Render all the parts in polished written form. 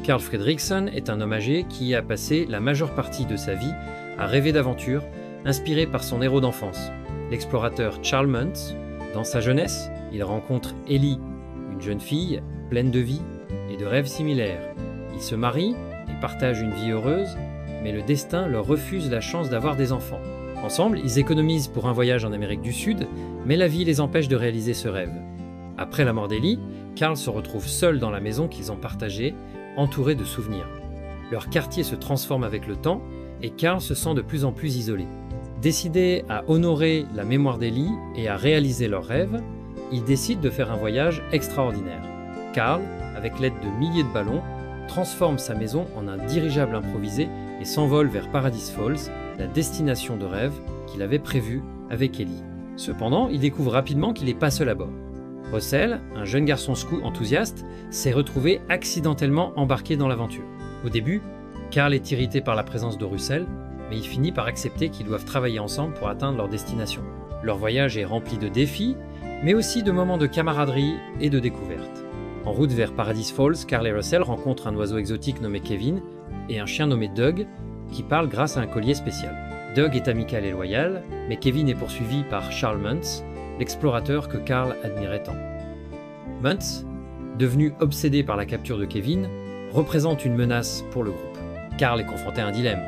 Carl Fredricksen est un homme âgé qui a passé la majeure partie de sa vie à rêver d'aventures, inspiré par son héros d'enfance, l'explorateur Charles Muntz. Dans sa jeunesse, il rencontre Ellie, une jeune fille pleine de vie et de rêves similaires. Ils se marient et partagent une vie heureuse, mais le destin leur refuse la chance d'avoir des enfants. Ensemble, ils économisent pour un voyage en Amérique du Sud, mais la vie les empêche de réaliser ce rêve. Après la mort d'Ellie, Carl se retrouve seul dans la maison qu'ils ont partagée, entouré de souvenirs. Leur quartier se transforme avec le temps et Carl se sent de plus en plus isolé. Décidés à honorer la mémoire d'Ellie et à réaliser leurs rêves, ils décident de faire un voyage extraordinaire. Carl, avec l'aide de milliers de ballons, transforme sa maison en un dirigeable improvisé et s'envole vers Paradise Falls, la destination de rêve qu'il avait prévue avec Ellie. Cependant, il découvre rapidement qu'il n'est pas seul à bord. Russell, un jeune garçon scout enthousiaste, s'est retrouvé accidentellement embarqué dans l'aventure. Au début, Carl est irrité par la présence de Russell, mais il finit par accepter qu'ils doivent travailler ensemble pour atteindre leur destination. Leur voyage est rempli de défis, mais aussi de moments de camaraderie et de découverte. En route vers Paradise Falls, Carl et Russell rencontrent un oiseau exotique nommé Kevin et un chien nommé Doug qui parle grâce à un collier spécial. Doug est amical et loyal, mais Kevin est poursuivi par Charles Muntz, l'explorateur que Carl admirait tant. Muntz, devenu obsédé par la capture de Kevin, représente une menace pour le groupe. Carl est confronté à un dilemme,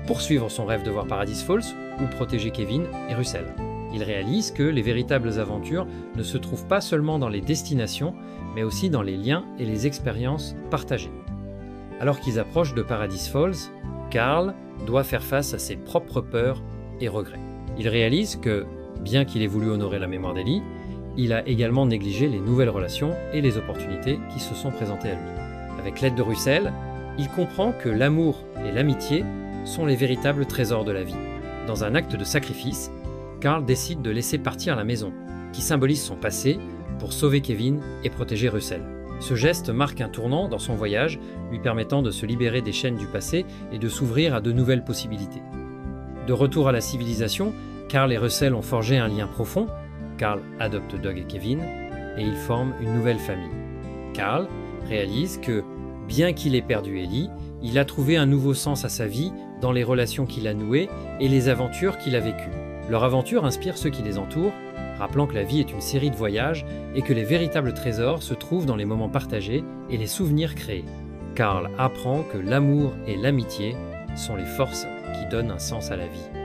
poursuivre son rêve de voir Paradise Falls ou protéger Kevin et Russell. Il réalise que les véritables aventures ne se trouvent pas seulement dans les destinations, mais aussi dans les liens et les expériences partagées. Alors qu'ils approchent de Paradise Falls, Carl doit faire face à ses propres peurs et regrets. Il réalise que, bien qu'il ait voulu honorer la mémoire d'Ellie, il a également négligé les nouvelles relations et les opportunités qui se sont présentées à lui. Avec l'aide de Russell, il comprend que l'amour et l'amitié sont les véritables trésors de la vie. Dans un acte de sacrifice, Carl décide de laisser partir la maison, qui symbolise son passé, pour sauver Kevin et protéger Russell. Ce geste marque un tournant dans son voyage, lui permettant de se libérer des chaînes du passé et de s'ouvrir à de nouvelles possibilités. De retour à la civilisation, Carl et Russell ont forgé un lien profond. Carl adopte Doug et Kevin, et ils forment une nouvelle famille. Carl réalise que, bien qu'il ait perdu Ellie, il a trouvé un nouveau sens à sa vie dans les relations qu'il a nouées et les aventures qu'il a vécues. Leur aventure inspire ceux qui les entourent, rappelant que la vie est une série de voyages et que les véritables trésors se trouvent dans les moments partagés et les souvenirs créés. Carl apprend que l'amour et l'amitié sont les forces qui donnent un sens à la vie.